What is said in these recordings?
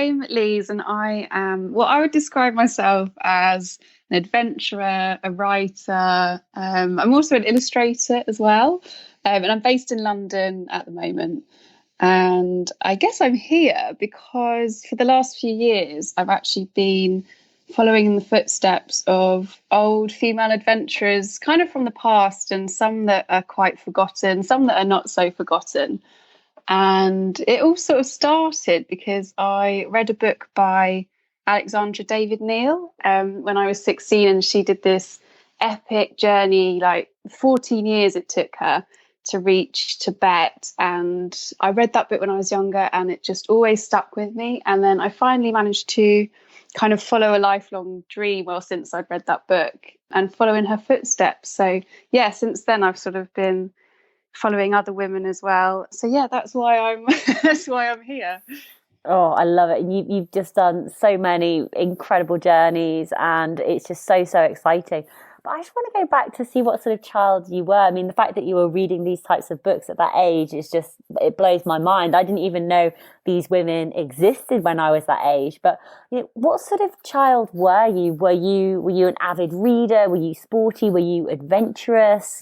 I'm Lise, and I am what I would describe myself as an adventurer, a writer. I'm also an illustrator as well, and I'm based in London at the moment. And I guess I'm here because for the last few years, I've actually been following in the footsteps of old female adventurers, kind of from the past, and some that are quite forgotten, some that are not so forgotten. And it all sort of started because I read a book by Alexandra David-Néel when I was 16, and she did this epic journey, like 14 years it took her to reach Tibet. And I read that book when I was younger, and it just always stuck with me. And then I finally managed to kind of follow a lifelong dream, well, since I'd read that book, and follow in her footsteps. So yeah, since then I've sort of been following other women as well. So yeah, that's why I'm that's why I'm here. Oh, I love it. And you've just done so many incredible journeys, and it's just so exciting. But I just want to go back to see what sort of child you were. I mean, the fact that you were reading these types of books at that age is just, it blows my mind. I didn't even know these women existed when I was that age. But what sort of child were you? Were you an avid reader? Were you sporty? Were you adventurous?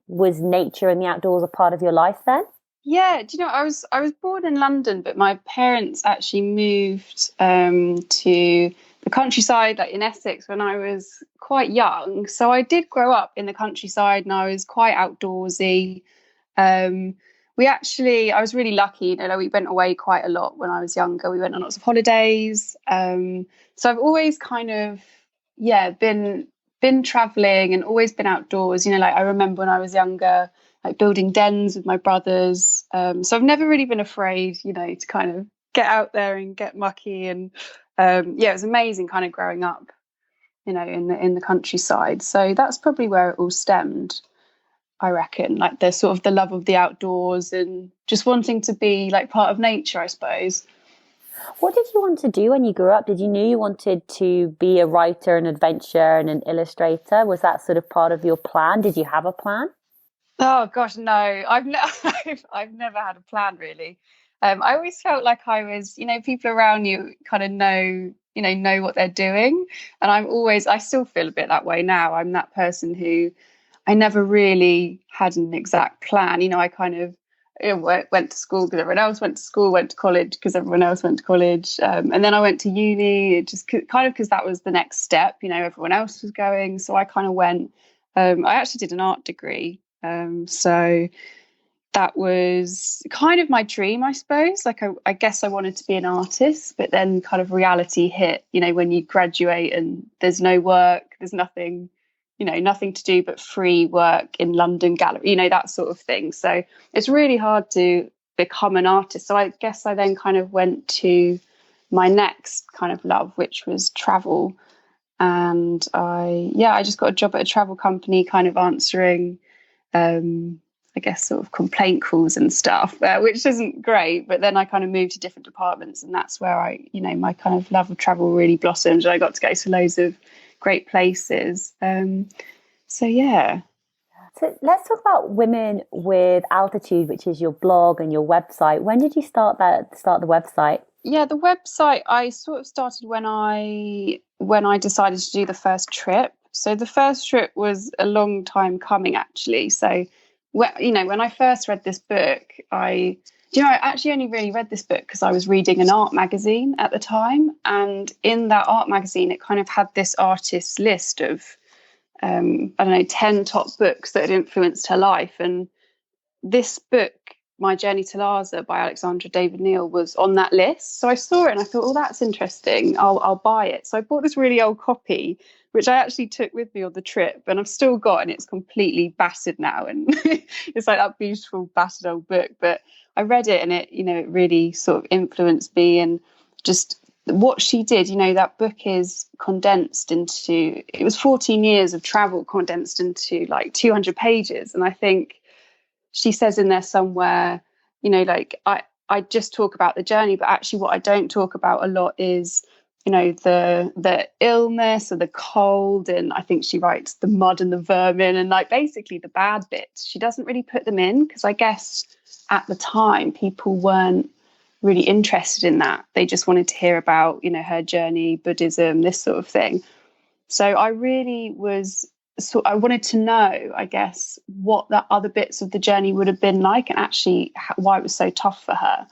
Was nature and the outdoors a part of your life then? Yeah, do you know, I was born in London, but my parents actually moved to the countryside, like in Essex, when I was quite young. So I did grow up in the countryside, and I was quite outdoorsy. I was really lucky. Like we went away quite a lot when I was younger. We went on lots of holidays. So I've always kind of, yeah, been traveling and always been outdoors. Like I remember when I was younger, like building dens with my brothers. So I've never really been afraid, to kind of get out there and get mucky. And it was amazing kind of growing up, in the countryside. So that's probably where it all stemmed, I reckon, like the sort of the love of the outdoors and just wanting to be like part of nature, I suppose. What did you want to do when you grew up? Did you know you wanted to be a writer, an adventurer, and an illustrator? Was that sort of part of your plan? Did you have a plan? Oh gosh, no, I've never had a plan really. I always felt like I was, people around you kind of know what they're doing, and I still feel a bit that way now. I'm that person who I never really had an exact plan. I kind of went to school because everyone else went to school, went to college because everyone else went to college, and then I went to uni just kind of because that was the next step. Everyone else was going, so I kind of went. I actually did an art degree. So that was kind of my dream, I suppose. Like I guess I wanted to be an artist, but then kind of reality hit, when you graduate and there's no work, there's nothing, nothing to do but free work in London gallery, that sort of thing. So it's really hard to become an artist. So I guess I then kind of went to my next kind of love, which was travel. And I just got a job at a travel company, kind of answering I guess sort of complaint calls and stuff, which isn't great. But then I kind of moved to different departments, and that's where my kind of love of travel really blossomed. And I got to go to loads of great places. So yeah. So let's talk about Women with Altitude, which is your blog and your website. When did you start the website? Yeah, the website I sort of started when I decided to do the first trip. So the first trip was a long time coming, actually. So, when I first read this book, I actually only really read this book because I was reading an art magazine at the time. And in that art magazine, it kind of had this artist's list of, 10 top books that had influenced her life. And this book, My Journey to Lhasa by Alexandra David-Néel, was on that list. So I saw it and I thought, oh, that's interesting. I'll buy it. So I bought this really old copy, which I actually took with me on the trip, and I've still got, and it's completely battered now. And it's like that beautiful battered old book. But I read it, and it really sort of influenced me. And just what she did, that book is condensed into, it was 14 years of travel condensed into like 200 pages. And I think she says in there somewhere, like I just talk about the journey, but actually what I don't talk about a lot is, the illness or the cold. And I think she writes the mud and the vermin and like basically the bad bits. She doesn't really put them in because I guess at the time people weren't really interested in that. They just wanted to hear about, her journey, Buddhism, this sort of thing. So I really I wanted to know, I guess, what the other bits of the journey would have been like, and actually why it was so tough for her.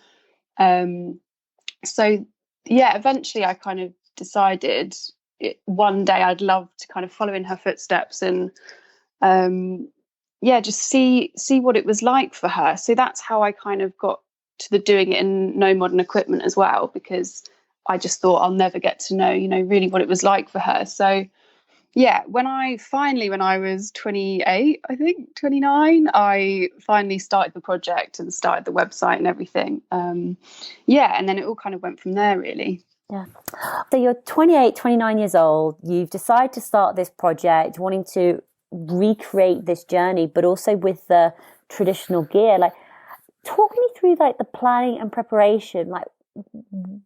So yeah, eventually I kind of decided one day I'd love to kind of follow in her footsteps and just see what it was like for her. So that's how I kind of got to the doing it in no modern equipment as well, because I just thought I'll never get to know, really what it was like for her. So yeah, when I was 28, I think 29, I finally started the project and started the website and everything. And then it all kind of went from there, really. Yeah. So you're 28, 29 years old. You've decided to start this project, wanting to recreate this journey, but also with the traditional gear. Like, talk me through like the planning and preparation. Like,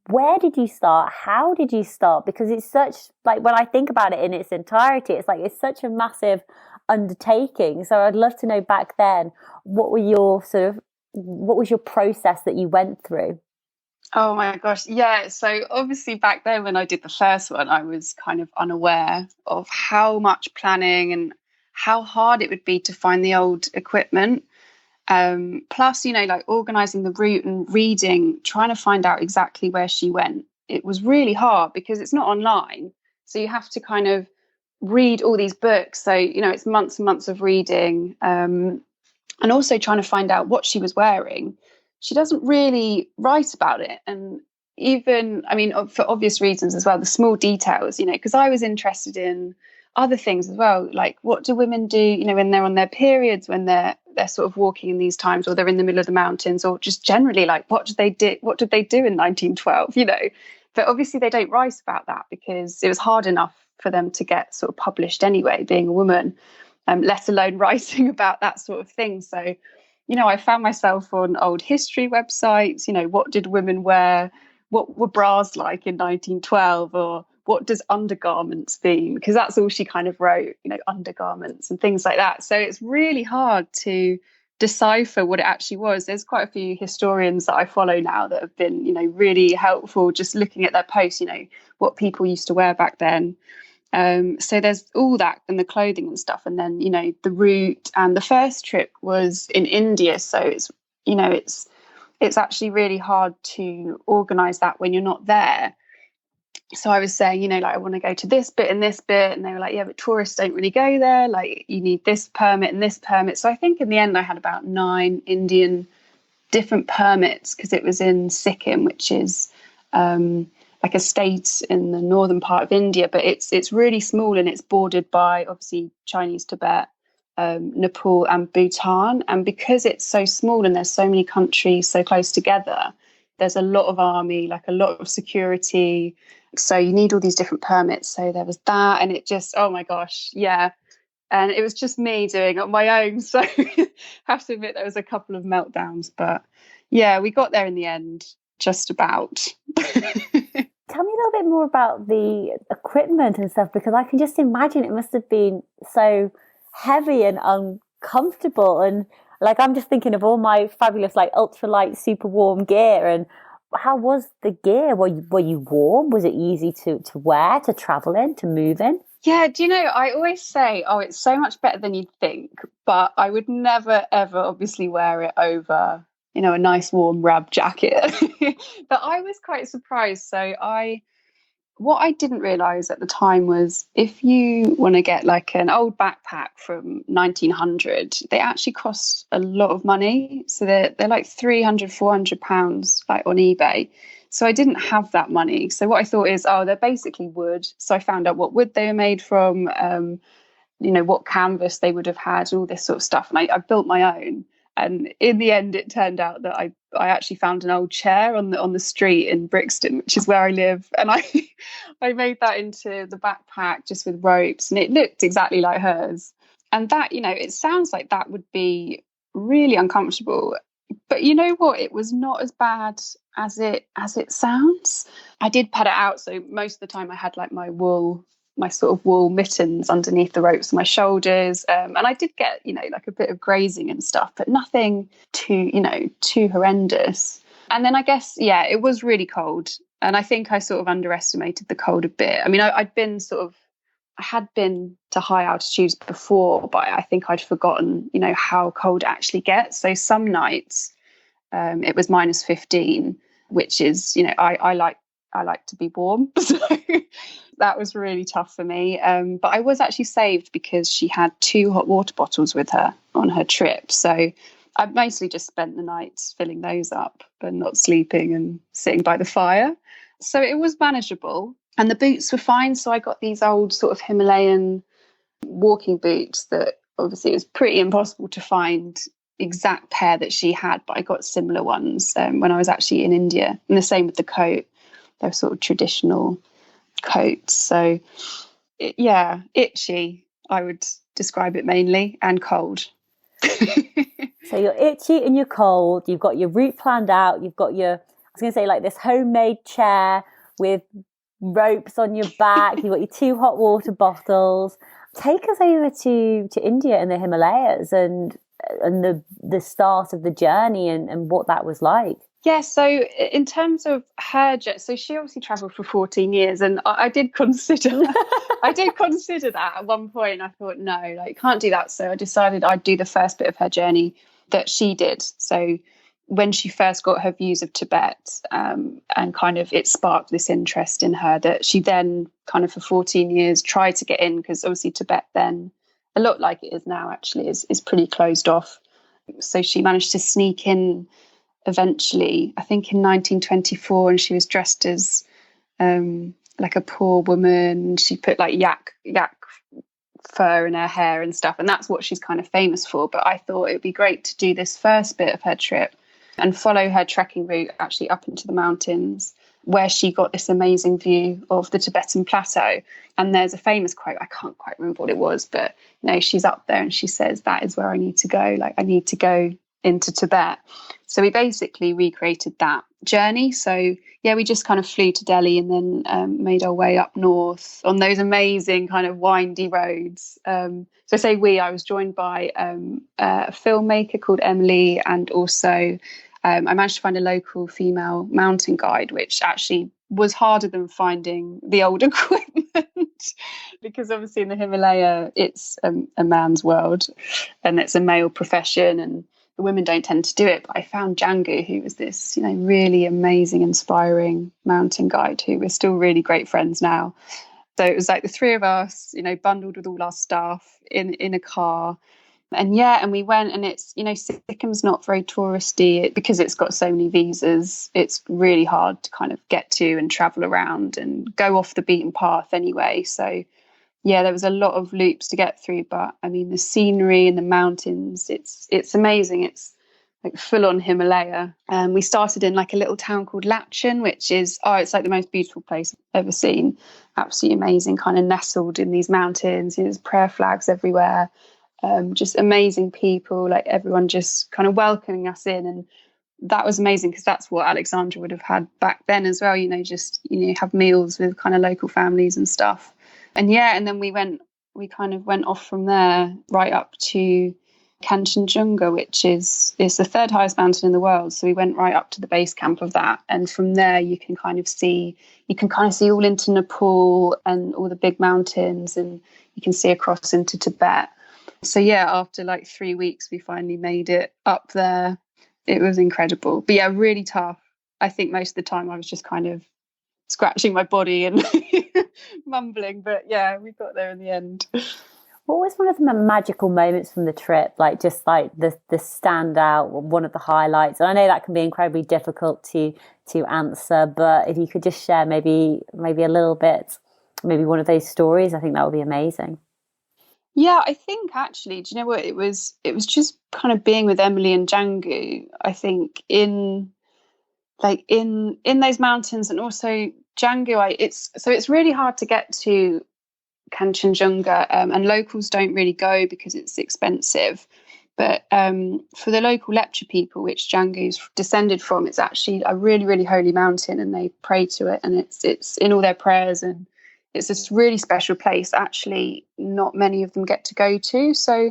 where did you start? How did you start? Because it's such, like, when I think about it in its entirety, it's like it's such a massive undertaking. So I'd love to know back then, what was your process that you went through? Oh my gosh. Yeah. So obviously back then when I did the first one, I was kind of unaware of how much planning and how hard it would be to find the old equipment. Plus, like organizing the route and reading, trying to find out exactly where she went. It was really hard because it's not online. So you have to kind of read all these books. So, it's months and months of reading, and also trying to find out what she was wearing. She doesn't really write about it. And even, for obvious reasons as well, the small details, because I was interested in other things as well, like what do women do, when they're on their periods, when they're sort of walking in these times, or they're in the middle of the mountains, or just generally, like what did they do in 1912, But obviously they don't write about that because it was hard enough for them to get sort of published anyway, being a woman, let alone writing about that sort of thing. So I found myself on old history websites, what did women wear? What were bras like in 1912? Or what does undergarments mean? Because that's all she kind of wrote, undergarments and things like that. So it's really hard to decipher what it actually was. There's quite a few historians that I follow now that have been, really helpful, just looking at their posts, what people used to wear back then. So there's all that, and the clothing and stuff, and then the route. And the first trip was in India, so it's actually really hard to organize that when you're not there. So I was saying, I want to go to this bit and this bit, and they were like, yeah, but tourists don't really go there, like you need this permit and this permit. So I think in the end I had about 9 Indian different permits, because it was in Sikkim, which is like a state in the northern part of India, but it's really small, and it's bordered by obviously Chinese Tibet, Nepal and Bhutan. And because it's so small and there's so many countries so close together, there's a lot of army, like a lot of security. So you need all these different permits. So there was that, and it just, oh my gosh, yeah. And it was just me doing it on my own. So I have to admit there was a couple of meltdowns, but yeah, we got there in the end, just about. Tell me a little bit more about the equipment and stuff, because I can just imagine it must have been so heavy and uncomfortable. And like, I'm just thinking of all my fabulous, like ultralight, super warm gear. And how was the gear? Were you warm? Was it easy to wear, to travel in, to move in? Yeah, do you know, I always say, oh, it's so much better than you'd think, but I would never, ever obviously wear it over, a nice warm rab jacket. But I was quite surprised. So what I didn't realise at the time was, if you want to get like an old backpack from 1900, they actually cost a lot of money. So they're like £300-400 like on eBay. So I didn't have that money. So what I thought is, oh, they're basically wood. So I found out what wood they were made from, what canvas they would have had, all this sort of stuff. And I built my own. And in the end, it turned out that I actually found an old chair on the street in Brixton, which is where I live. And I made that into the backpack just with ropes, and it looked exactly like hers. And that, it sounds like that would be really uncomfortable. But you know what? It was not as bad as it sounds. I did pad it out, so most of the time I had like my sort of wool mittens underneath the ropes on my shoulders, and I did get like a bit of grazing and stuff, but nothing too horrendous. And then I guess, yeah, it was really cold. And I think I sort of underestimated the cold a bit. I mean, I had been to high altitudes before, but I think I'd forgotten, how cold it actually gets. So some nights it was -15, which is, I like to be warm. So that was really tough for me. But I was actually saved because she had 2 hot water bottles with her on her trip. So I mostly just spent the nights filling those up and not sleeping and sitting by the fire. So it was manageable. And the boots were fine. So I got these old sort of Himalayan walking boots that obviously it was pretty impossible to find exact pair that she had, but I got similar ones when I was actually in India. And the same with the coat. They're sort of traditional coats. So yeah, itchy, I would describe it mainly, and cold. So you're itchy and you're cold. You've got your route planned out. You've got your, I was going to say, like this homemade chair with ropes on your back. You've got your 2 hot water bottles. Take us over to India and the Himalayas and the start of the journey and what that was like. Yeah, so in terms of her, so she obviously travelled for 14 years, and I did consider that at one point. I thought, no, can't do that. So I decided I'd do the first bit of her journey that she did. So when she first got her views of Tibet, and kind of it sparked this interest in her that she then kind of for 14 years tried to get in, because obviously Tibet then, a lot like it is now actually, is pretty closed off. So she managed to sneak in eventually, I think in 1924, and she was dressed as like a poor woman. She put like yak fur in her hair and stuff, and that's what she's kind of famous for. But I thought it would be great to do this first bit of her trip and follow her trekking route actually up into the mountains, where she got this amazing view of the Tibetan plateau. And there's a famous quote, I can't quite remember what it was, but she's up there and she says, that is where I need to go. I need to go into Tibet. So we basically recreated that journey. So yeah, we just kind of flew to Delhi and then made our way up north on those amazing kind of windy roads. So I say I was joined by a filmmaker called Emily, and also I managed to find a local female mountain guide, which actually was harder than finding the old equipment because obviously in the Himalaya it's a man's world and it's a male profession, and the women don't tend to do it. But I found Django, who was this, really amazing, inspiring mountain guide who we're still really great friends now. So it was like the 3 of us, bundled with all our stuff in a car. And and we went, and it's, Sikkim's not very touristy because it's got so many visas. It's really hard to kind of get to and travel around and go off the beaten path anyway. So yeah, there was a lot of loops to get through, but I mean, the scenery in the mountains, it's amazing. It's like full on Himalaya. We started in like a little town called Lachin, which is, it's like the most beautiful place I've ever seen. Absolutely amazing, kind of nestled in these mountains. There's prayer flags everywhere. Just amazing people, like everyone just kind of welcoming us in. And that was amazing because that's what Alexandra would have had back then as well, just, have meals with kind of local families and stuff. And then we kind of went off from there right up to Kanchenjunga, which is the 3rd highest mountain in the world. So we went right up to the base camp of that. And from there you can kind of see all into Nepal and all the big mountains, and you can see across into Tibet. So yeah, after like 3 weeks, we finally made it up there. It was incredible. But yeah, really tough. I think most of the time I was just kind of scratching my body and mumbling. But yeah, we got there in the end. What was one of the magical moments from the trip? Like just like the standout, one of the highlights? And I know that can be incredibly difficult to answer, but if you could just share maybe a little bit, maybe one of those stories, I think that would be amazing. Yeah, I think actually, do you know what? It was just kind of being with Emily and Django, I think, in those mountains. And also Django, it's really hard to get to Kanchenjunga, and locals don't really go because it's expensive. But for the local Lepcha people, which Django's descended from, it's actually a really, really holy mountain, and they pray to it, and it's in all their prayers, and it's this really special place. Actually, not many of them get to go to. So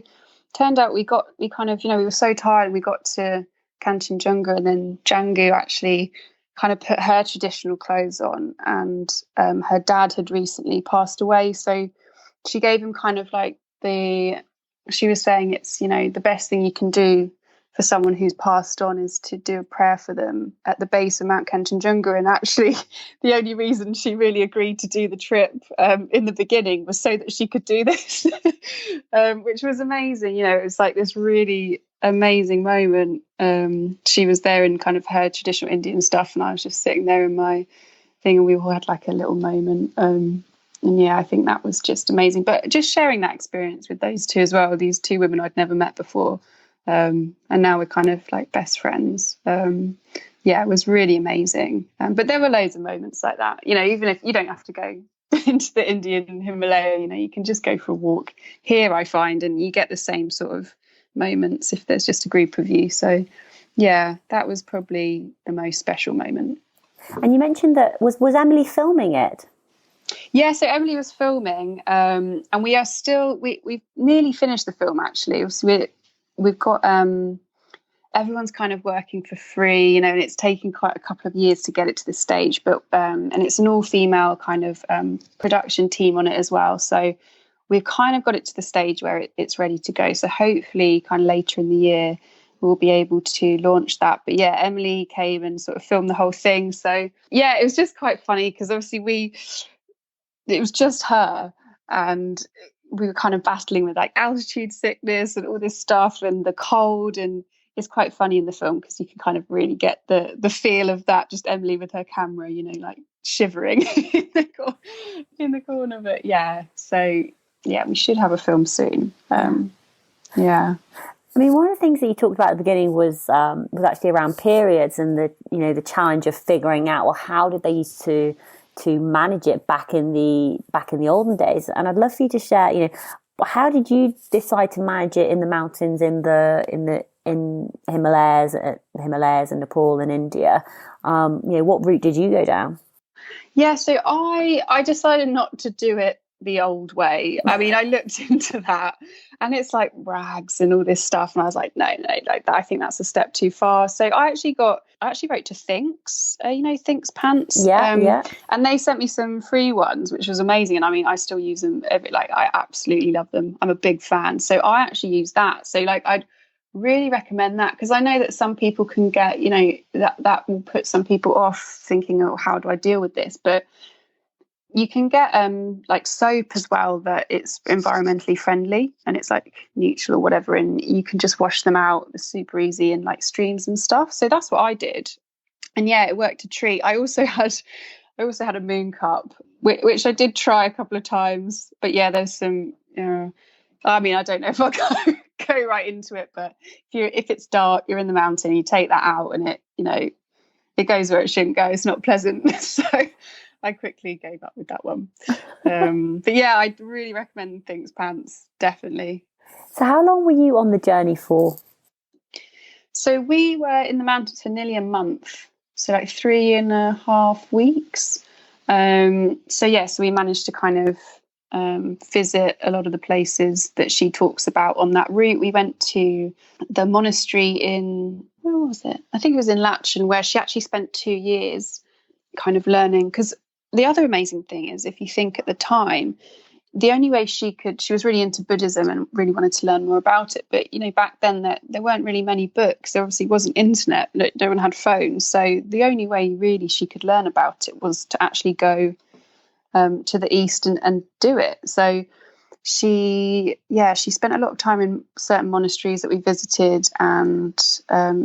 turned out we were so tired, we got to Kanchenjunga, and then Django actually kind of put her traditional clothes on, and her dad had recently passed away, so she gave him kind of like she was saying it's, the best thing you can do for someone who's passed on is to do a prayer for them at the base of Mount Kanchenjunga. And actually, the only reason she really agreed to do the trip in the beginning was so that she could do this, which was amazing. It was like this really amazing moment. She was there in kind of her traditional Indian stuff, and I was just sitting there in my thing, and we all had like a little moment. And yeah, I think that was just amazing. But just sharing that experience with those two as well, these two women I'd never met before. And now we're kind of like best friends. Yeah, it was really amazing. But there were loads of moments like that. Even if you don't have to go into the Indian Himalaya, you can just go for a walk here, I find, and you get the same sort of moments if there's just a group of you. So yeah, that was probably the most special moment. And you mentioned that was Emily filming it? Yeah, so Emily was filming, and we are still we've nearly finished the film actually. So we've got everyone's kind of working for free, and it's taken quite a couple of years to get it to this stage, but and it's an all-female kind of production team on it as well, so we've kind of got it to the stage where it's ready to go. So hopefully kind of later in the year we'll be able to launch that. But yeah, Emily came and sort of filmed the whole thing, so yeah, it was just quite funny because obviously it was just her, and we were kind of battling with like altitude sickness and all this stuff and the cold, and it's quite funny in the film because you can kind of really get the feel of that, just Emily with her camera, like shivering in the corner. But yeah, so yeah, we should have a film soon. Yeah. I mean, one of the things that you talked about at the beginning was actually around periods and the challenge of figuring out, well, how did they used to manage it back in the olden days. And I'd love for you to share, how did you decide to manage it in the mountains in Himalayas and Nepal and India? What route did you go down? Yeah, so I decided not to do it the old way. I mean, I looked into that, and it's like rags and all this stuff, and I was like, no, like that, I think that's a step too far. So I actually wrote to Thinks, Thinks pants, yeah, and they sent me some free ones, which was amazing. And I mean, I still use them I absolutely love them. I'm a big fan, so I actually use that. So like I'd really recommend that, because I know that some people can get, that will put some people off thinking, oh, how do I deal with this? But you can get like soap as well that it's environmentally friendly and it's like neutral or whatever, and you can just wash them out. It's super easy in like streams and stuff. So that's what I did, and yeah, it worked a treat. I also had a moon cup, which I did try a couple of times, but yeah, there's some. I mean, I don't know if I'll go right into it, but if it's dark, you're in the mountain, you take that out, and it goes where it shouldn't go. It's not pleasant, so I quickly gave up with that one. But yeah, I'd really recommend Thinks pants, definitely. So how long were you on the journey for? So we were in the mountains for nearly a month, so like 3.5 weeks. So we managed to kind of visit a lot of the places that she talks about on that route. We went to the monastery in, where was it? I think it was in Lhasa, where she actually spent 2 years kind of learning. Because the other amazing thing is, if you think at the time, the only way she was really into Buddhism and really wanted to learn more about it. But, back then there weren't really many books. There obviously wasn't internet. No one had phones. So the only way really she could learn about it was to actually go to the east and do it. So she spent a lot of time in certain monasteries that we visited, and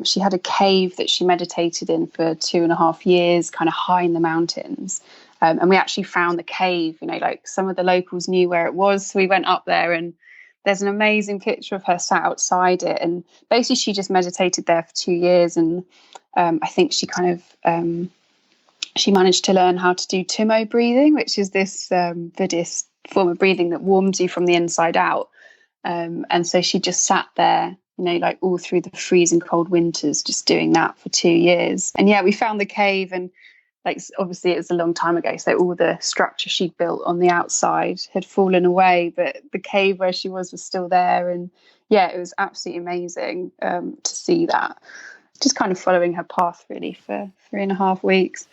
she had a cave that she meditated in for 2.5 years, kind of high in the mountains. And we actually found the cave, like some of the locals knew where it was. So we went up there, and there's an amazing picture of her sat outside it. And basically she just meditated there for 2 years. And I think she kind of, she managed to learn how to do Tumo breathing, which is this Buddhist form of breathing that warms you from the inside out. And so she just sat there, like all through the freezing cold winters, just doing that for 2 years. And yeah, we found the cave, and like, obviously it was a long time ago, so all the structure she'd built on the outside had fallen away, but the cave where she was still there. And yeah, it was absolutely amazing to see that. just kind of following her path really for 3.5 weeks.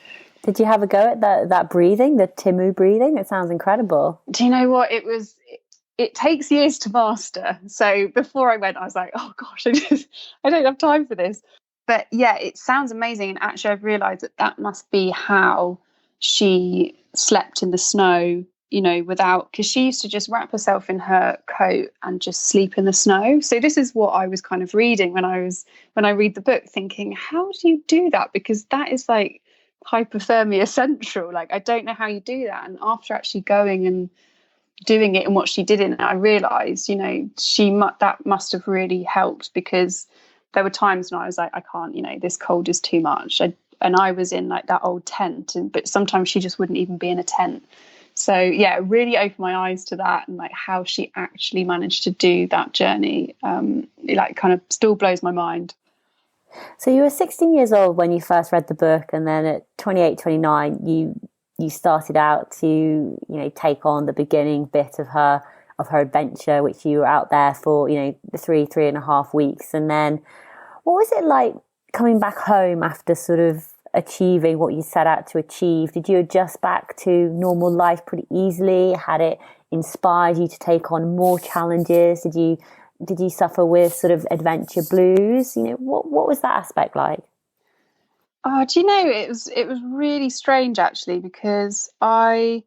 Did you have a go at that breathing, the Timu breathing? It sounds incredible. Do you know what? It takes years to master. So before I went, I was like, oh gosh, I don't have time for this. But yeah, it sounds amazing. And actually, I've realised that must be how she slept in the snow, because she used to just wrap herself in her coat and just sleep in the snow. So this is what I was kind of reading when I read the book, thinking, how do you do that? Because that is like hypothermia central. Like, I don't know how you do that. And after actually going and doing it and what she did in it, I realised, that must have really helped, because there were times when I was like, I can't, this cold is too much. And I was in like that old tent, but sometimes she just wouldn't even be in a tent. So yeah, it really opened my eyes to that, and like how she actually managed to do that journey. It like kind of still blows my mind. So you were 16 years old when you first read the book, and then at 28, 29, you started out to, take on the beginning bit of her adventure, which you were out there for, the 3.5 weeks. And then what was it like coming back home after sort of achieving what you set out to achieve? Did you adjust back to normal life pretty easily? Had it inspired you to take on more challenges? Did you suffer with sort of adventure blues? What was that aspect like? Oh, do you know, it was really strange actually, because I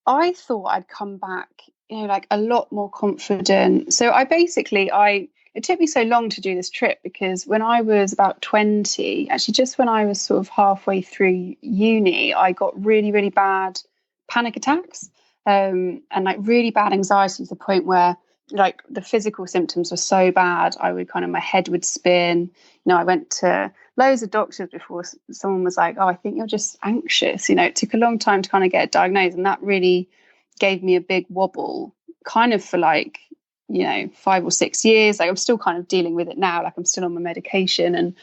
thought I'd come back, like a lot more confident. So it took me so long to do this trip, because when I was about 20, actually just when I was sort of halfway through uni, I got really, really bad panic attacks, and like really bad anxiety to the point where like the physical symptoms were so bad, my head would spin. I went to loads of doctors before someone was like, oh, I think you're just anxious. It took a long time to kind of get diagnosed, and that really gave me a big wobble kind of for 5 or 6 years. Like I'm still kind of dealing with it now, like I'm still on my medication. And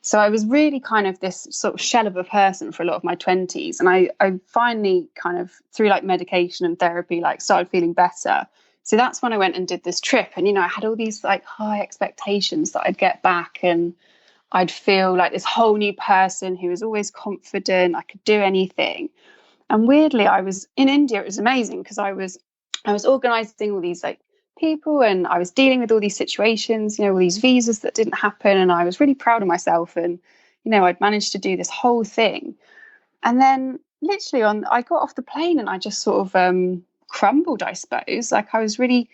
so I was really kind of this sort of shell of a person for a lot of my 20s. And I finally kind of through like medication and therapy, like started feeling better. So that's when I went and did this trip. And, I had all these like high expectations that I'd get back and I'd feel like this whole new person who was always confident, I could do anything. And weirdly, I was in India. It was amazing because I was organizing all these like people, and I was dealing with all these situations, all these visas that didn't happen. And I was really proud of myself. And, I'd managed to do this whole thing. And then literally I got off the plane and I just sort of crumbled, I suppose. Like I was really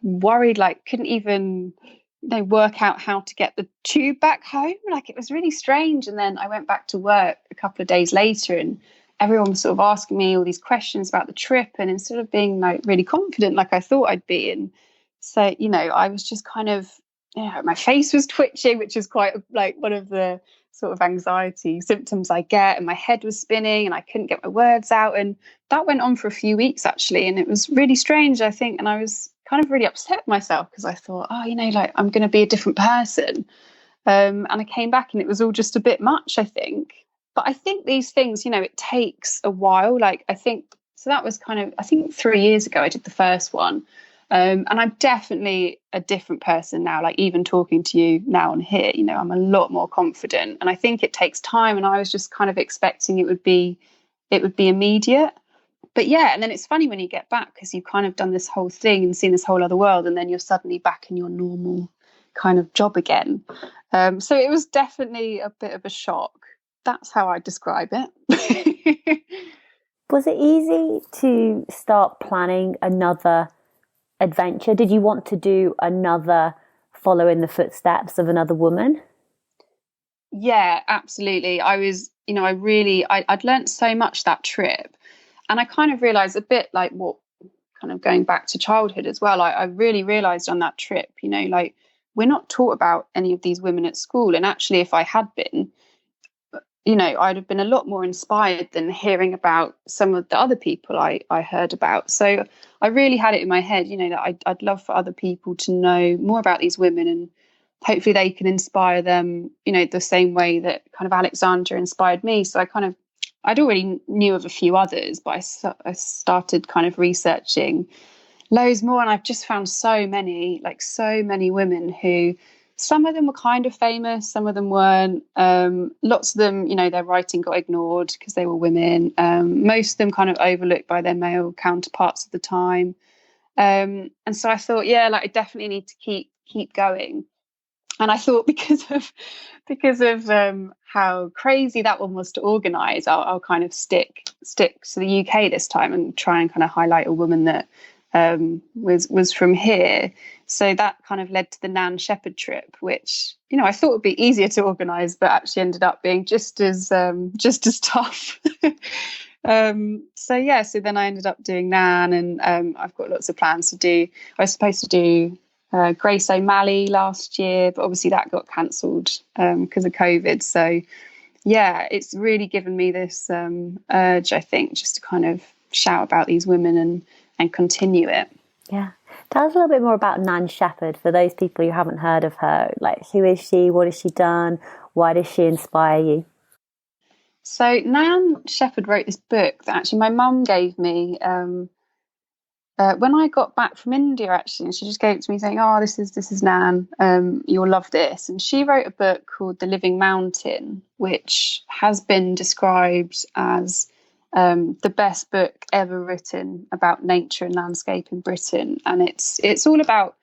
worried, like couldn't even work out how to get the tube back home. Like it was really strange. And then I went back to work a couple of days later, and everyone was sort of asking me all these questions about the trip, and instead of being like really confident like I thought I'd be, and so I was just kind of my face was twitching, which is quite like one of the sort of anxiety symptoms I get, and my head was spinning and I couldn't get my words out. And that went on for a few weeks actually, and it was really strange, I think. And I was kind of really upset with myself because I thought, like I'm going to be a different person. And I came back and it was all just a bit much, I think. But I think these things, it takes a while. Like I think, so that was kind of, I think 3 years ago I did the first one. And I'm definitely a different person now, like even talking to you now on here, I'm a lot more confident. And I think it takes time. And I was just kind of expecting it would be immediate. But yeah, and then it's funny when you get back because you've kind of done this whole thing and seen this whole other world, and then you're suddenly back in your normal kind of job again. So it was definitely a bit of a shock. That's how I describe it. Was it easy to start planning another adventure? Did you want to do another follow in the footsteps of another woman? Yeah, absolutely. I was, I'd learned so much that trip. And I kind of realized a bit like what kind of going back to childhood as well. I really realized on that trip, like we're not taught about any of these women at school. And actually, if I had been, I'd have been a lot more inspired than hearing about some of the other people I heard about. So I really had it in my head, that I'd love for other people to know more about these women, and hopefully they can inspire them, the same way that kind of Alexandra inspired me. So I'd already knew of a few others, but I started kind of researching loads more, and I've just found so many women who some of them were kind of famous, some of them weren't. Lots of them, their writing got ignored because they were women. Most of them kind of overlooked by their male counterparts at the time. And so I thought, I definitely need to keep going. And I thought because of how crazy that one was to organise, I'll kind of stick to the UK this time and try and kind of highlight a woman that was from here. So that kind of led to the Nan Shepherd trip, which I thought would be easier to organise, but actually ended up being just as tough. So then I ended up doing Nan, and I've got lots of plans to do. I was supposed to do Grace O'Malley last year, but obviously that got cancelled because of COVID. So it's really given me this urge, I think, just to kind of shout about these women and continue it. Yeah. Tell us a little bit more about Nan Shepherd for those people who haven't heard of her. Like, who is she? What has she done? Why does she inspire you? So Nan Shepherd wrote this book that actually my mum gave me when I got back from India, actually, and she just gave it to me saying, "Oh, this is Nan. You'll love this." And she wrote a book called The Living Mountain, which has been described as the best book ever written about nature and landscape in Britain. And it's all about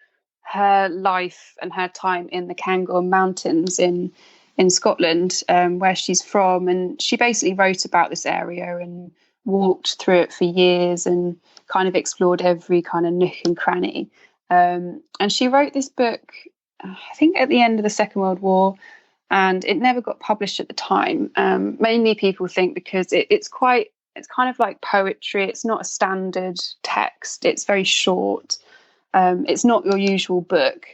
her life and her time in the Cairngorm Mountains in Scotland, where she's from. And she basically wrote about this area and walked through it for years and kind of explored every kind of nook and cranny. And she wrote this book, I think, at the end of the Second World War, and it never got published at the time. Mainly people think because it's kind of like poetry. It's not a standard text. It's very short. It's not your usual book.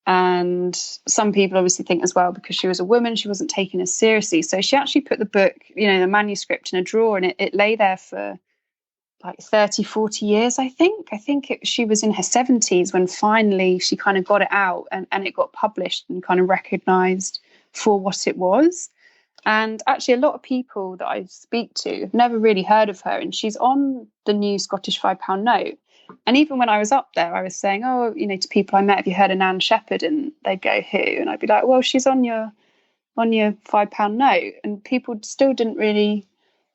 And some people obviously think as well, because she was a woman, she wasn't taken as seriously. So she actually put the book, the manuscript, in a drawer, and it lay there for like 30, 40 years, I think. She was in her 70s when finally she kind of got it out and it got published and kind of recognised for what it was. And actually, a lot of people that I speak to have never really heard of her, and she's on the new Scottish £5 note. And even when I was up there, I was saying, to people I met, have you heard of Nan Shepherd? And they'd go, who? And I'd be like, well, she's on your £5 note. And people still didn't really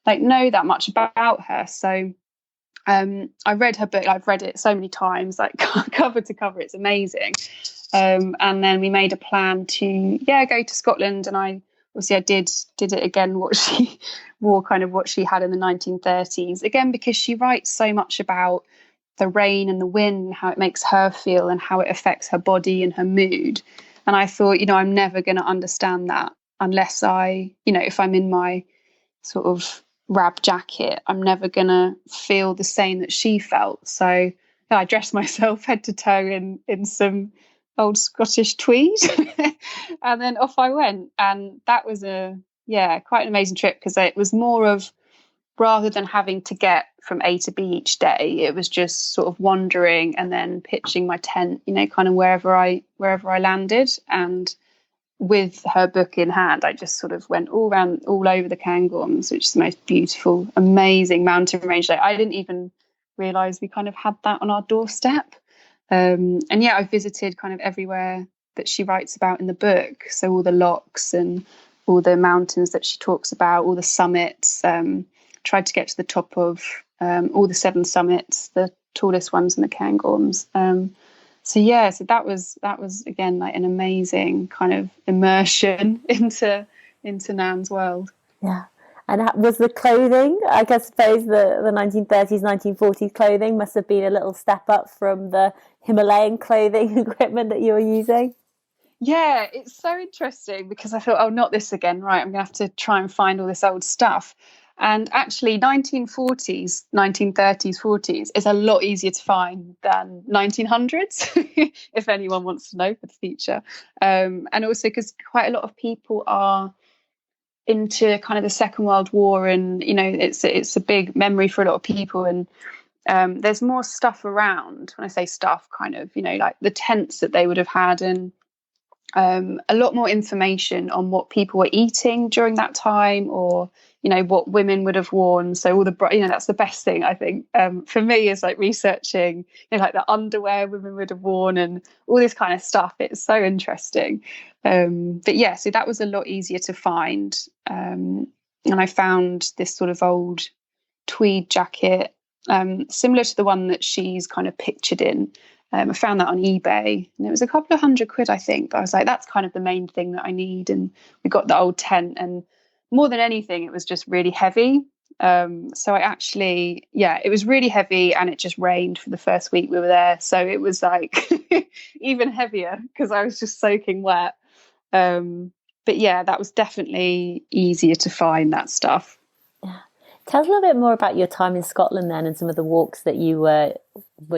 know that much about her. So I read her book. I've read it so many times, like cover to cover. It's amazing. And then we made a plan to go to Scotland, and I did it again, what she wore, kind of what she had in the 1930s, again, because she writes so much about the rain and the wind, how it makes her feel and how it affects her body and her mood. And I thought, I'm never going to understand that unless if I'm in my sort of rab jacket, I'm never going to feel the same that she felt. So I dressed myself head to toe in some old Scottish tweed and then off I went. And that was quite an amazing trip, because it was more of, rather than having to get from A to B each day, it was just sort of wandering and then pitching my tent, kind of wherever I landed. And with her book in hand, I just sort of went all over the Cairngorms, which is the most beautiful, amazing mountain range. I didn't even realise we kind of had that on our doorstep. I visited kind of everywhere that she writes about in the book. So all the lochs and all the mountains that she talks about, all the summits. Tried to get to the top of all the 7 summits, the tallest ones in the Cairngorms. So that was again like an amazing kind of immersion into Nan's world. Yeah. And was the clothing, I suppose the 1930s, 1940s clothing must have been a little step up from the Himalayan clothing equipment that you were using? Yeah, it's so interesting, because I thought, not this again, right? I'm going to have to try and find all this old stuff. And actually 1940s, 1930s, 40s is a lot easier to find than 1900s, if anyone wants to know for the future. And also because quite a lot of people are into kind of the Second World War, and, it's a big memory for a lot of people. And there's more stuff around. When I say stuff, kind of, like the tents that they would have had, and a lot more information on what people were eating during that time, or what women would have worn. So all the that's the best thing, I think, for me, is like researching like the underwear women would have worn and all this kind of stuff. It's so interesting. But yeah, so that was a lot easier to find. And I found this sort of old tweed jacket, similar to the one that she's kind of pictured in. I found that on eBay, and it was a couple of £100, I think. But I was like, that's kind of the main thing that I need. And we got the old tent, and more than anything, it was just really heavy. So I actually, it was really heavy, and it just rained for the first week we were there. So it was like even heavier because I was just soaking wet. But yeah, that was definitely easier to find that stuff. Yeah. Tell us a little bit more about your time in Scotland then, and some of the walks that you were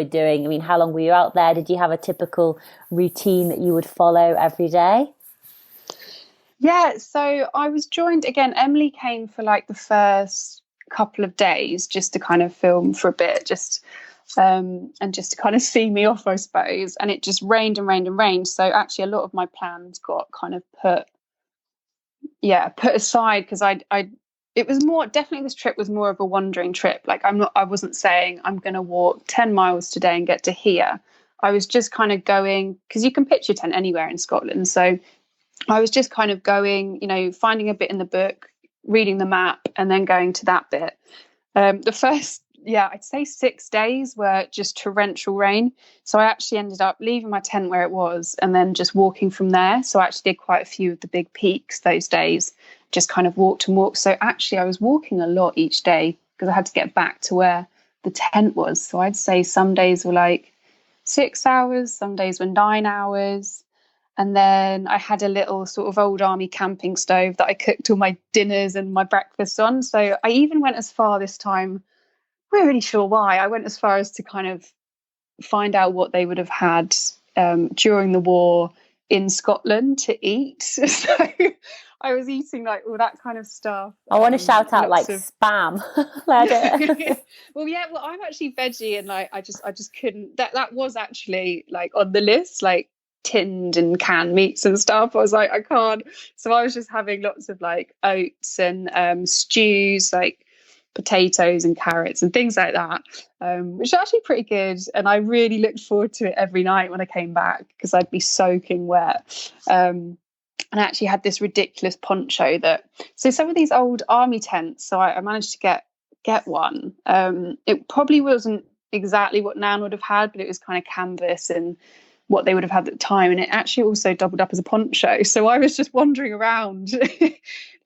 doing. I mean, how long were you out there? Did you have a typical routine that you would follow every day? Yeah, so I was joined again. Emily came for like the first couple of days just to kind of film for a bit, and just to kind of see me off, I suppose. And it just rained and rained and rained. So actually, a lot of my plans got kind of put aside, because it was more, definitely this trip was more of a wandering trip. Like I wasn't saying I'm going to walk 10 miles today and get to here. I was just kind of going, because you can pitch your tent anywhere in Scotland. So I was just kind of going, finding a bit in the book, reading the map, and then going to that bit. The first, I'd say 6 days were just torrential rain. So I actually ended up leaving my tent where it was and then just walking from there. So I actually did quite a few of the big peaks those days, just kind of walked and walked. So actually I was walking a lot each day because I had to get back to where the tent was. So I'd say some days were like 6 hours, some days were 9 hours. And then I had a little sort of old army camping stove that I cooked all my dinners and my breakfast on. So I even went as far this time, I'm not really sure why, I went as far as to kind of find out what they would have had during the war in Scotland to eat. So I was eating like all that kind of stuff. I want to shout out like spam. Well, I'm actually veggie, and like I just couldn't. That was actually like on the list, like tinned and canned meats and stuff. I was like, I can't. So I was just having lots of like oats and stews, like potatoes and carrots and things like that, which are actually pretty good. And I really looked forward to it every night when I came back, because I'd be soaking wet. And I actually had this ridiculous poncho so some of these old army tents, so I managed to get one. It probably wasn't exactly what Nan would have had, but it was kind of canvas and what they would have had at the time. And it actually also doubled up as a poncho. So I was just wandering around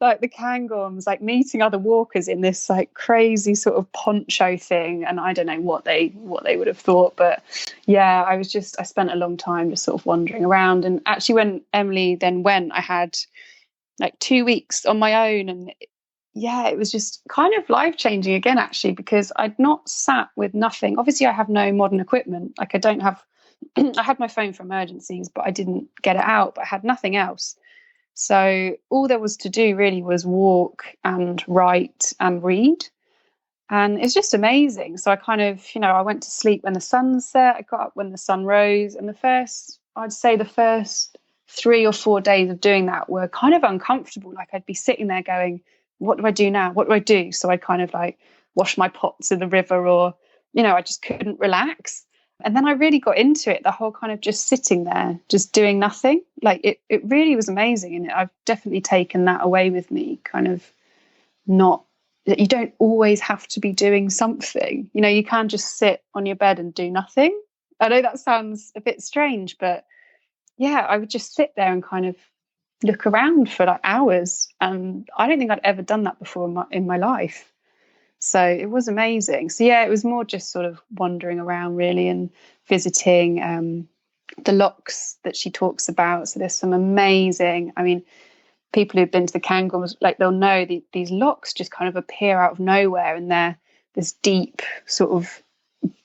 like the Cairngorms, like meeting other walkers in this like crazy sort of poncho thing. And I don't know what they would have thought, but yeah, I spent a long time just sort of wandering around. And actually when Emily then went, I had like 2 weeks on my own, and it was just kind of life-changing again, actually, because I'd not sat with nothing. Obviously I have no modern equipment. Like I had my phone for emergencies, but I didn't get it out, but I had nothing else. So all there was to do really was walk and write and read. And it's just amazing. So I kind of, I went to sleep when the sun set, I got up when the sun rose. And I'd say the first 3 or 4 days of doing that were kind of uncomfortable. Like I'd be sitting there going, what do I do now? What do I do? So I'd kind of like wash my pots in the river, or, I just couldn't relax. And then I really got into it, the whole kind of just sitting there, just doing nothing. Like it really was amazing. And I've definitely taken that away with me, kind of not that you don't always have to be doing something. You can just sit on your bed and do nothing. I know that sounds a bit strange, but yeah, I would just sit there and kind of look around for like hours. And I don't think I'd ever done that before in my life. So it was amazing. So yeah, it was more just sort of wandering around really, and visiting the lochs that she talks about. So there's some amazing, people who've been to the Cairngorms, like they'll know these lochs just kind of appear out of nowhere, and they're this deep sort of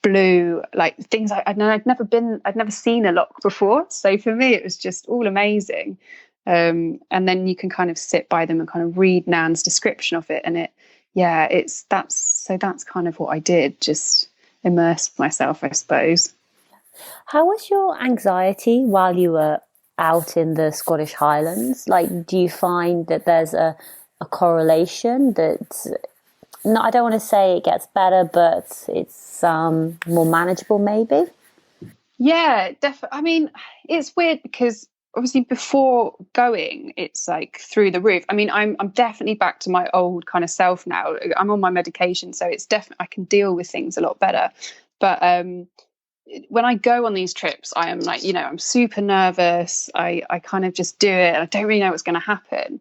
blue, like things I'd never seen a loch before. So for me, it was just all amazing. And then you can kind of sit by them and kind of read Nan's description of it, and that's kind of what I did, just immerse myself, I suppose. How was your anxiety while you were out in the Scottish Highlands? Like, do you find that there's a correlation that, no, I don't want to say it gets better, but it's more manageable maybe? Yeah, definitely. I mean, it's weird because obviously before going, it's like through the roof. I mean, I'm definitely back to my old kind of self now. I'm on my medication, so it's definitely, I can deal with things a lot better. But when I go on these trips, I am like, I'm super nervous. I kind of just do it. I don't really know what's going to happen.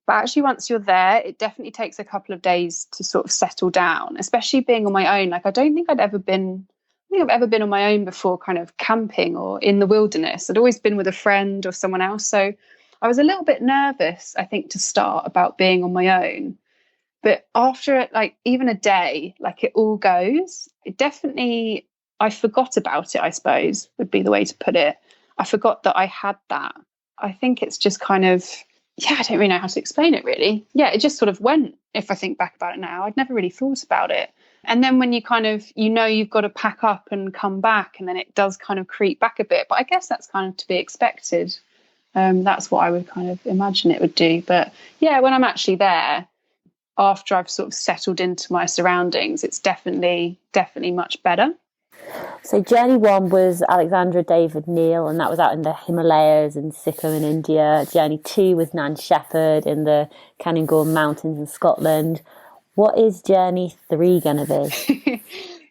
But actually, once you're there, it definitely takes a couple of days to sort of settle down, especially being on my own. Like, I don't think I've ever been on my own before, kind of camping or in the wilderness. I'd always been with a friend or someone else. So I was a little bit nervous, I think, to start about being on my own. But after like even a day, like it all goes. It definitely, I forgot about it, I suppose, would be the way to put it. I forgot that I had that. I think it's just kind of, yeah, I don't really know how to explain it really. Yeah, it just sort of went, if I think back about it now. I'd never really thought about it. And then when you kind of, you've got to pack up and come back, and then it does kind of creep back a bit. But I guess that's kind of to be expected. That's what I would kind of imagine it would do. But yeah, when I'm actually there, after I've sort of settled into my surroundings, it's definitely much better. So journey 1 was Alexandra David-Néel, and that was out in the Himalayas in Sikkim in India. Journey 2 was Nan Shepherd in the Cairngorm Mountains in Scotland. What is journey 3 going to be?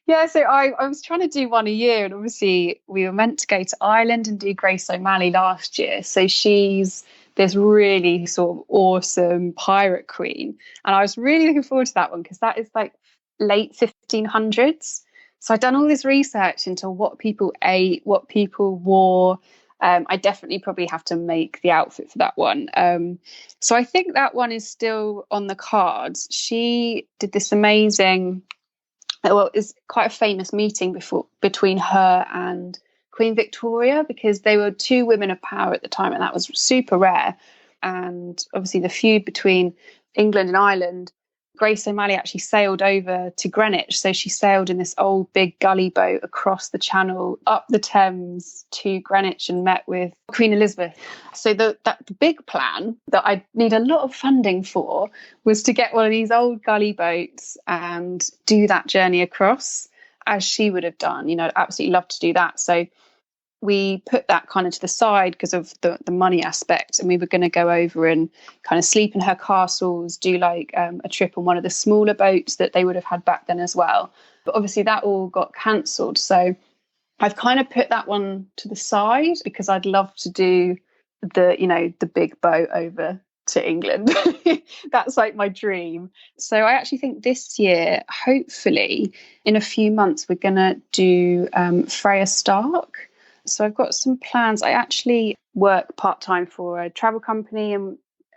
Yeah, so I was trying to do one a year, and obviously we were meant to go to Ireland and do Grace O'Malley last year. So she's this really sort of awesome pirate queen, and I was really looking forward to that one because that is like late 1500s. So I'd done all this research into what people ate, what people wore. I definitely probably have to make the outfit for that one. So I think that one is still on the cards. She did this amazing, it's quite a famous meeting between her and Queen Victoria, because they were two women of power at the time, and that was super rare. And obviously the feud between England and Ireland, Grace O'Malley actually sailed over to Greenwich. So she sailed in this old big gully boat across the channel, up the Thames to Greenwich, and met with Queen Elizabeth. So the big plan that I need a lot of funding for was to get one of these old gully boats and do that journey across as she would have done. I'd absolutely love to do that. So we put that kind of to the side because of the money aspect, and we were going to go over and kind of sleep in her castles, do like a trip on one of the smaller boats that they would have had back then as well. But obviously that all got cancelled. So I've kind of put that one to the side because I'd love to do the big boat over to England. That's like my dream. So I actually think this year, hopefully in a few months, we're going to do Freya Stark. So I've got some plans. I actually work part-time for a travel company, and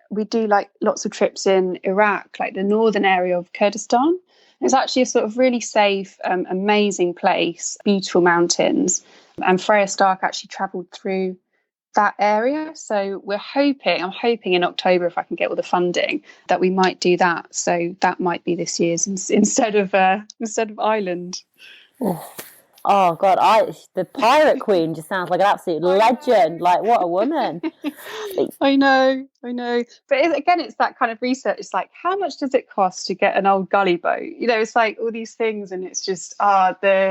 we do like lots of trips in Iraq, like the northern area of Kurdistan. It's actually a sort of really safe, amazing place, beautiful mountains. And Freya Stark actually travelled through that area. So I'm hoping in October, if I can get all the funding, that we might do that. So that might be this year's instead of Ireland. Oh God, the Pirate Queen just sounds like an absolute legend. Like, what a woman. I know. But it's that kind of research. It's like, how much does it cost to get an old gully boat? It's like all these things, and it's just I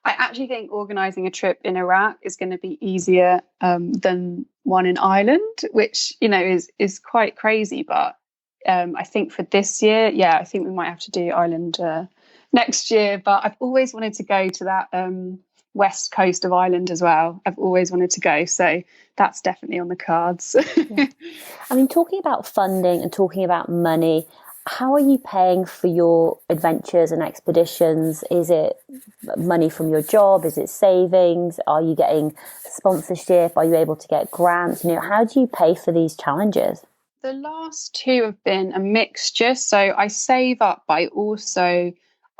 actually think organising a trip in Iraq is going to be easier than one in Ireland, which is quite crazy. But I think for this year, I think we might have to do Ireland next year. But I've always wanted to go to that west coast of Ireland as well. I've always wanted to go, so that's definitely on the cards. Yeah. I mean, talking about funding and talking about money, how are you paying for your adventures and expeditions? Is it money from your job? Is it savings? Are you getting sponsorship? Are you able to get grants? How do you pay for these challenges? The last two have been a mixture. So I save up, but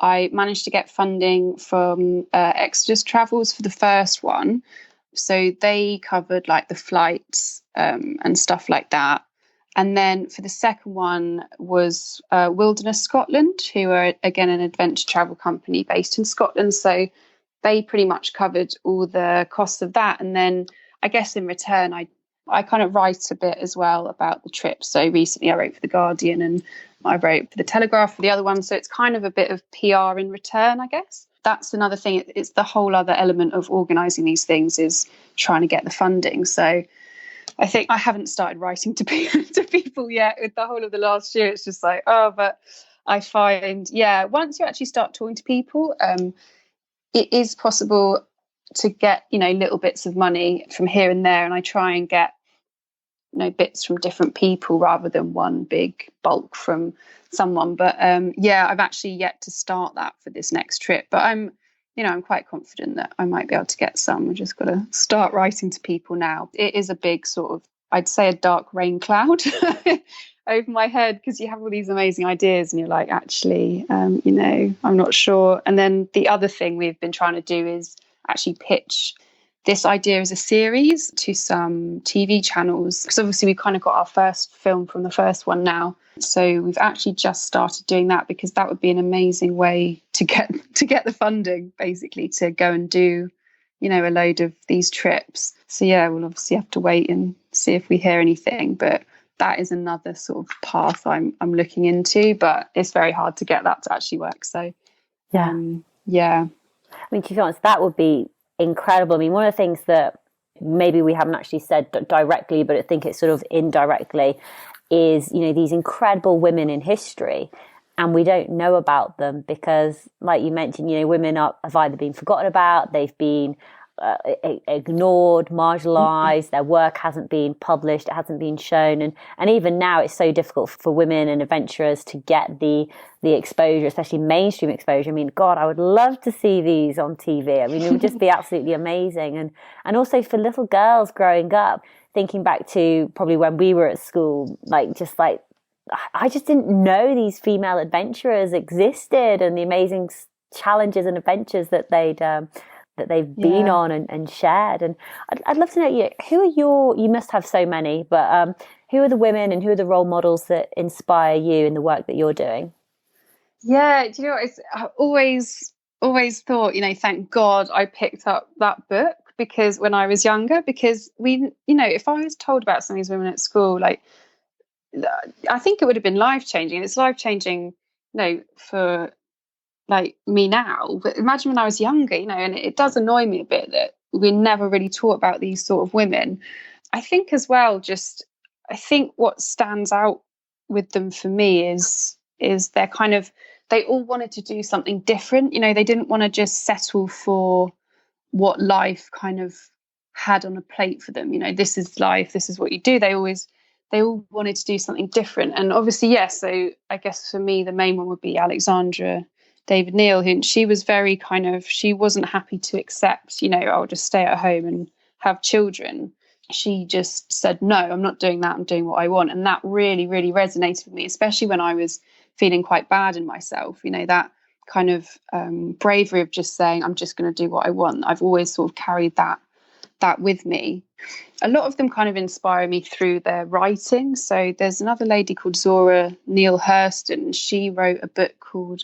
I managed to get funding from Exodus Travels for the first one. So they covered like the flights and stuff like that. And then for the second one was Wilderness Scotland, who are, again, an adventure travel company based in Scotland. So they pretty much covered all the costs of that. And then I guess in return, I I kind of write a bit as well about the trip. So recently I wrote for The Guardian and I wrote for The Telegraph for the other one. So it's kind of a bit of PR in return, I guess. That's another thing. It's the whole other element of organising these things is trying to get the funding. So I think I haven't started writing to people yet with the whole of the last year. It's just like, but I find, once you actually start talking to people, it is possible to get, little bits of money from here and there. And I try and get, bits from different people rather than one big bulk from someone. But I've actually yet to start that for this next trip. But I'm quite confident that I might be able to get some. I've just got to start writing to people now. It is a big sort of, I'd say, a dark rain cloud over my head, because you have all these amazing ideas and you're like, actually, I'm not sure. And then the other thing we've been trying to do is actually pitch this idea as a series to some TV channels, because obviously we've kind of got our first film from the first one now. So we've actually just started doing that, because that would be an amazing way to get the funding, basically, to go and do, a load of these trips. So we'll obviously have to wait and see if we hear anything, but that is another sort of path I'm looking into, but it's very hard to get that to actually work. So I mean, to be honest, that would be incredible. I mean, one of the things that maybe we haven't actually said directly, but I think it's sort of indirectly, is, these incredible women in history, and we don't know about them because, like you mentioned, women have either been forgotten about, they've been ignored, marginalized, their work hasn't been published, it hasn't been shown, and even now it's so difficult for women and adventurers to get the exposure, especially mainstream exposure. I mean, God, I would love to see these on TV. I mean, it would just be absolutely amazing. And also for little girls growing up, thinking back to probably when we were at school, I just didn't know these female adventurers existed and the amazing challenges and adventures that they've been on and shared. And I'd love to know, who are you must have so many, but who are the women and who are the role models that inspire you in the work that you're doing? Yeah, do you know, I've always thought, thank God I picked up that book, because when I was younger, because if I was told about some of these women at school, I think it would have been life-changing. It's life-changing, for me now, but imagine when I was younger, and it does annoy me a bit that we're never really taught about these sort of women. I think as well, I think what stands out with them for me is they're kind of, they all wanted to do something different. They didn't want to just settle for what life kind of had on a plate for them. This is life, this is what you do. They all wanted to do something different. And obviously, so I guess for me, the main one would be Alexandra David-Néel, who she was very kind of, she wasn't happy to accept, I'll just stay at home and have children. She just said, no, I'm not doing that. I'm doing what I want. And that really, really resonated with me, especially when I was feeling quite bad in myself, that kind of bravery of just saying, I'm just going to do what I want. I've always sort of carried that with me. A lot of them kind of inspire me through their writing. So there's another lady called Zora Neale Hurston. She wrote a book called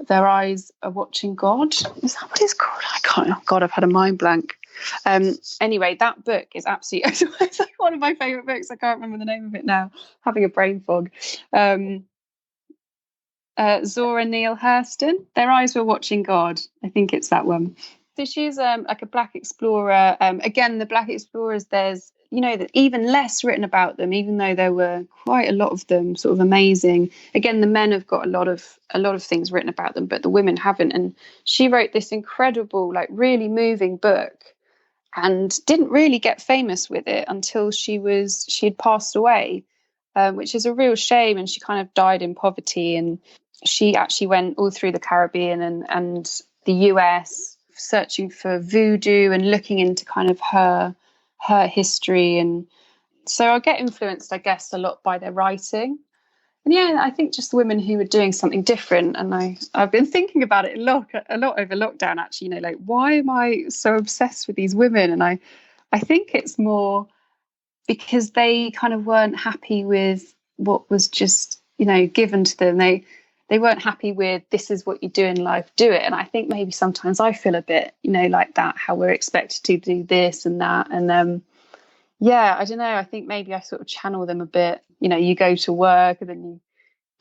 Their Eyes Are Watching God. Is that what it's called? I can't. Oh God, I've had a mind blank. Anyway, that book is absolutely, it's like one of my favourite books. I can't remember the name of it now. Having a brain fog. Zora Neale Hurston. Their Eyes Were Watching God. I think it's that one. So she's like a Black explorer. Again, the Black explorers, there's even less written about them, even though there were quite a lot of them, sort of amazing. Again, the men have got a lot of things written about them, but the women haven't. And she wrote this incredible, really moving book, and didn't really get famous with it until she had passed away, which is a real shame. And she kind of died in poverty. And she actually went all through the Caribbean and the US, searching for voodoo and looking into kind of her history. And so I get influenced, I guess, a lot by their writing. And I think just the women who are doing something different. And I've been thinking about it a lot over lockdown, actually, why am I so obsessed with these women? And I think it's more because they kind of weren't happy with what was just, given to them. They weren't happy with, this is what you do in life, do it. And I think maybe sometimes I feel a bit, like that, how we're expected to do this and that. And yeah, I don't know. I think maybe I sort of channel them a bit. You go to work and then you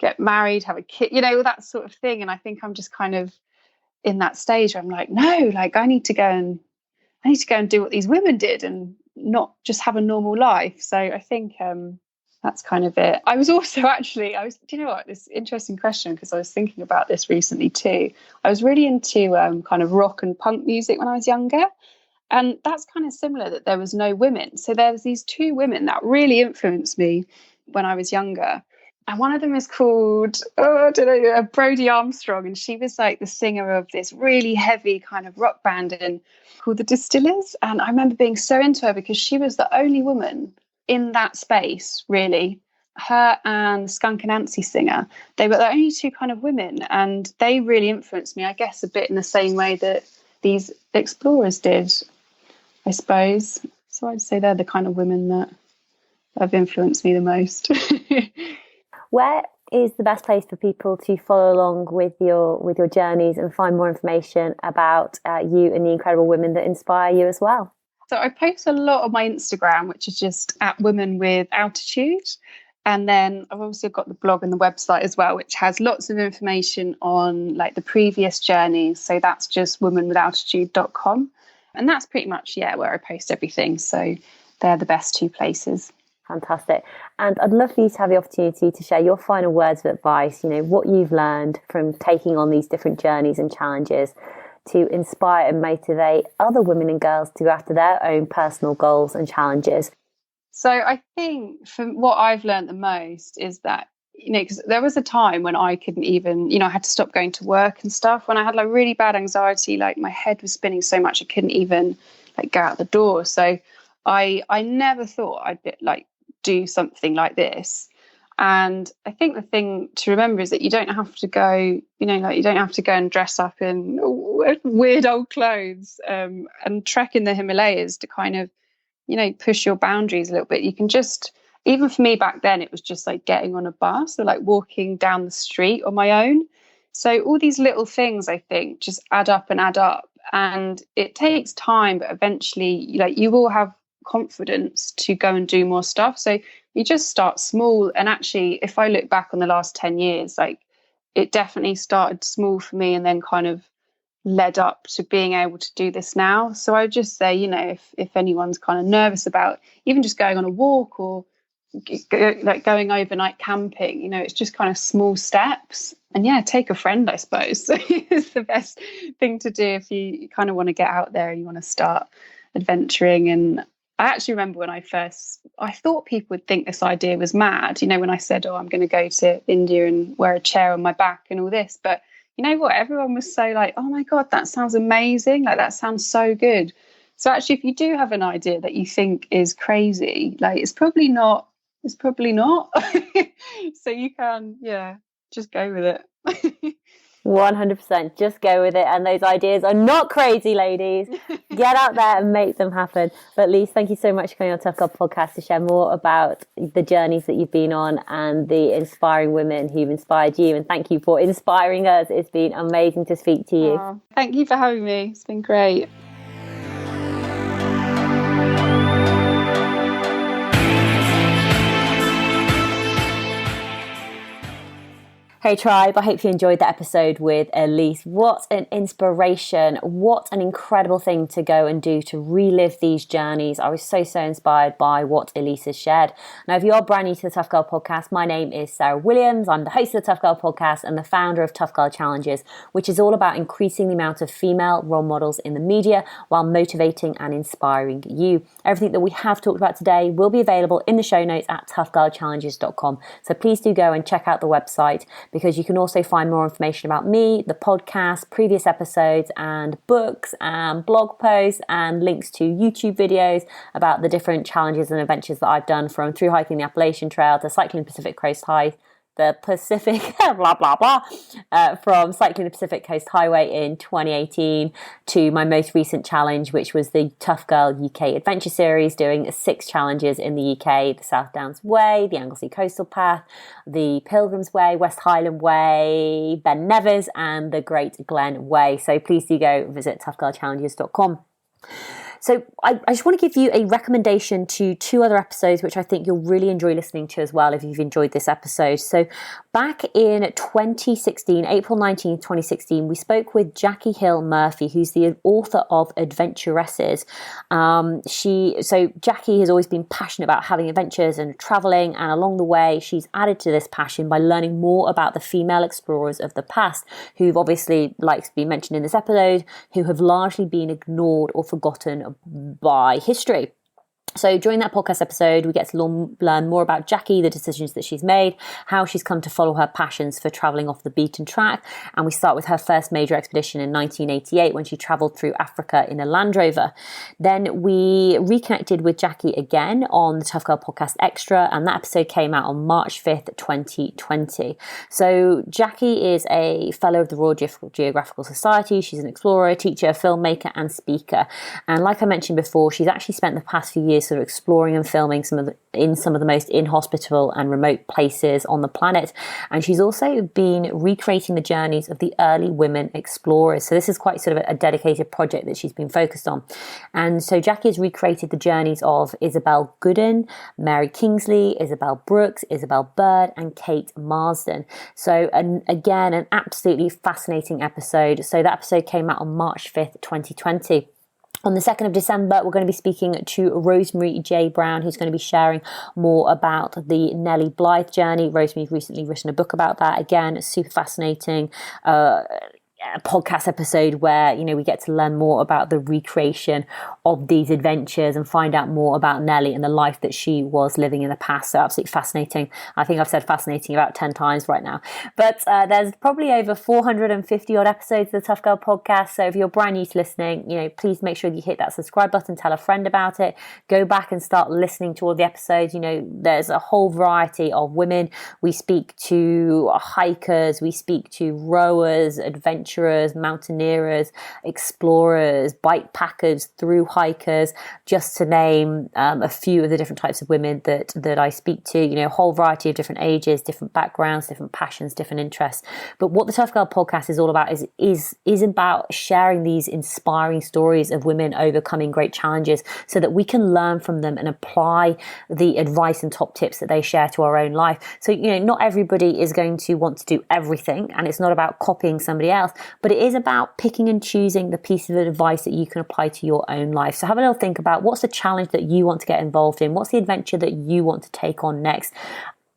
get married, have a kid, all that sort of thing. And I think I'm just kind of in that stage where I'm like, no, like I need to go and do what these women did and not just have a normal life. So I think that's kind of it. I was also do you know what, this interesting question, because I was thinking about this recently too. I was really into kind of rock and punk music when I was younger. And that's kind of similar, that there was no women. So there's these two women that really influenced me when I was younger. And one of them is called, I don't know, Brodie Armstrong. And she was like the singer of this really heavy kind of rock band called The Distillers. And I remember being so into her because she was the only woman in that space, really. Her and Skunk Anansie singer, they were the only two kind of women. And they really influenced me, I guess, a bit in the same way that these explorers did, I suppose. So I'd say they're the kind of women that have influenced me the most. Where is the best place for people to follow along with your journeys and find more information about you and the incredible women that inspire you as well? So I post a lot on my Instagram, which is just at Women with Altitude. And then I've also got the blog and the website as well, which has lots of information on like the previous journeys. So that's just womenwithaltitude.com. And that's pretty much, where I post everything. So they're the best two places. Fantastic. And I'd love for you to have the opportunity to share your final words of advice, what you've learned from taking on these different journeys and challenges to inspire and motivate other women and girls to go after their own personal goals and challenges. So I think from what I've learned the most is that, because there was a time when I couldn't even, I had to stop going to work and stuff, when I had like really bad anxiety, like my head was spinning so much I couldn't even like go out the door. So I never thought I'd do something like this. And I think the thing to remember is that you don't have to go, you don't have to go and dress up in weird old clothes and trek in the Himalayas to kind of, push your boundaries a little bit. You can just, even for me back then, it was just like getting on a bus or like walking down the street on my own. So all these little things, I think, just add up. And it takes time, but eventually, you will have confidence to go and do more stuff. So you just start small. And actually, if I look back on the last 10 years, like it definitely started small for me and then kind of led up to being able to do this now. So I would just say, if anyone's kind of nervous about even just going on a walk or like going overnight camping, it's just kind of small steps. And take a friend, I suppose. It's the best thing to do if you kind of want to get out there and you want to start adventuring. And I actually remember when I thought people would think this idea was mad, when I said, I'm going to go to India and wear a chair on my back and all this. But you know what? Everyone was so like, oh my God, that sounds amazing. Like, that sounds so good. So actually, if you do have an idea that you think is crazy, like it's probably not. So you can, just go with it. 100%. Just go with it. And those ideas are not crazy, ladies. Get out there and make them happen. But Lise, thank you so much for coming on Tough Girl Podcast to share more about the journeys that you've been on and the inspiring women who've inspired you. And thank you for inspiring us. It's been amazing to speak to you. Oh, thank you for having me. It's been great. Hey tribe, I hope you enjoyed that episode with Elise. What an inspiration. What an incredible thing to go and do to relive these journeys. I was so inspired by what Elise has shared. Now, if you are brand new to the Tough Girl Podcast, my name is Sarah Williams. I'm the host of the Tough Girl Podcast and the founder of Tough Girl Challenges, which is all about increasing the amount of female role models in the media while motivating and inspiring you. Everything that we have talked about today will be available in the show notes at toughgirlchallenges.com. So please do go and check out the website, because you can also find more information about me, the podcast, previous episodes, and books and blog posts and links to YouTube videos about the different challenges and adventures that I've done, from through hiking the Appalachian Trail to cycling Pacific Coast Hike, the Pacific, blah, blah, blah, from cycling the Pacific Coast Highway in 2018 to my most recent challenge, which was the Tough Girl UK Adventure Series, doing 6 challenges in the UK, the South Downs Way, the Anglesey Coastal Path, the Pilgrim's Way, West Highland Way, Ben Nevis, and the Great Glen Way. So please do go visit toughgirlchallenges.com. So I just want to give you a recommendation to 2 other episodes, which I think you'll really enjoy listening to as well if you've enjoyed this episode. So back in 2016, April 19th, 2016, we spoke with Jackie Hill Murphy, who's the author of Adventuresses. So Jackie has always been passionate about having adventures and traveling, and along the way, she's added to this passion by learning more about the female explorers of the past, who've obviously, like to be mentioned in this episode, who have largely been ignored or forgotten by history. So during that podcast episode, we get to learn more about Jackie, the decisions that she's made, how she's come to follow her passions for travelling off the beaten track. And we start with her first major expedition in 1988 when she travelled through Africa in a Land Rover. Then we reconnected with Jackie again on the Tough Girl Podcast Extra, and that episode came out on March 5th, 2020. So Jackie is a fellow of the Royal Geographical Society. She's an explorer, teacher, filmmaker and speaker. And like I mentioned before, she's actually spent the past few years sort of exploring and filming some of the most inhospitable and remote places on the planet. And she's also been recreating the journeys of the early women explorers. So this is quite sort of a dedicated project that she's been focused on. And so Jackie has recreated the journeys of Isabel Gooden, Mary Kingsley, Isabel Brooks, Isabel Bird, and Kate Marsden. So again, an absolutely fascinating episode. So that episode came out on March 5th, 2020. On the 2nd of December, we're going to be speaking to Rosemary J. Brown, who's going to be sharing more about the Nellie Blythe journey. Rosemary's recently written a book about that. Again, super fascinating podcast episode where, you know, we get to learn more about the recreation of these adventures and find out more about Nellie and the life that she was living in the past. So absolutely fascinating. I think I've said fascinating about 10 times right now. But there's probably over 450 odd episodes of the Tough Girl Podcast. So if you're brand new to listening, you know, please make sure you hit that subscribe button, tell a friend about it, go back and start listening to all the episodes. You know, there's a whole variety of women. We speak to hikers, we speak to rowers, adventurers, mountaineers, explorers, bike packers, through hikers, just to name a few of the different types of women that I speak to. You know, a whole variety of different ages, different backgrounds, different passions, different interests. But what the Tough Girl Podcast is all about is about sharing these inspiring stories of women overcoming great challenges so that we can learn from them and apply the advice and top tips that they share to our own life. So, you know, not everybody is going to want to do everything, and it's not about copying somebody else, but it is about picking and choosing the piece of advice that you can apply to your own life. So have a little think about what's the challenge that you want to get involved in, what's the adventure that you want to take on next,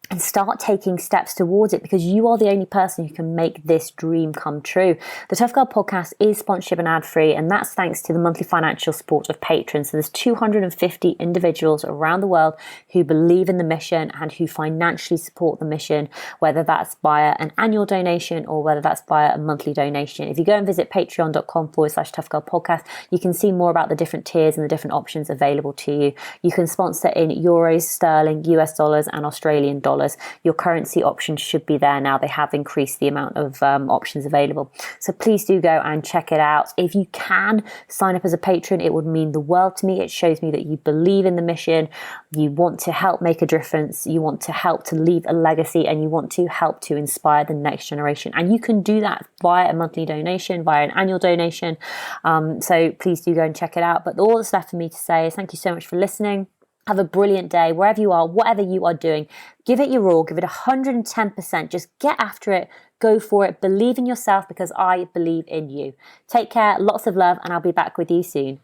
and start taking steps towards it, because you are the only person who can make this dream come true. The Tough Girl Podcast is sponsorship and ad-free, and that's thanks to the monthly financial support of patrons. So there's 250 individuals around the world who believe in the mission and who financially support the mission, whether that's via an annual donation or whether that's via a monthly donation. If you go and visit patreon.com/Tough Girl Podcast, you can see more about the different tiers and the different options available to you. You can sponsor in euros, sterling, US dollars, and Australian dollars. Your currency options should be there now. They have increased the amount of options available. So please do go and check it out. If you can sign up as a patron, it would mean the world to me. It shows me that you believe in the mission, you want to help make a difference, you want to help to leave a legacy, and you want to help to inspire the next generation. And you can do that via a monthly donation, via an annual donation. So please do go and check it out. But all that's left for me to say is thank you so much for listening. Have a brilliant day, wherever you are, whatever you are doing. Give it your all, give it 110%. Just get after it, go for it, believe in yourself, because I believe in you. Take care, lots of love, and I'll be back with you soon.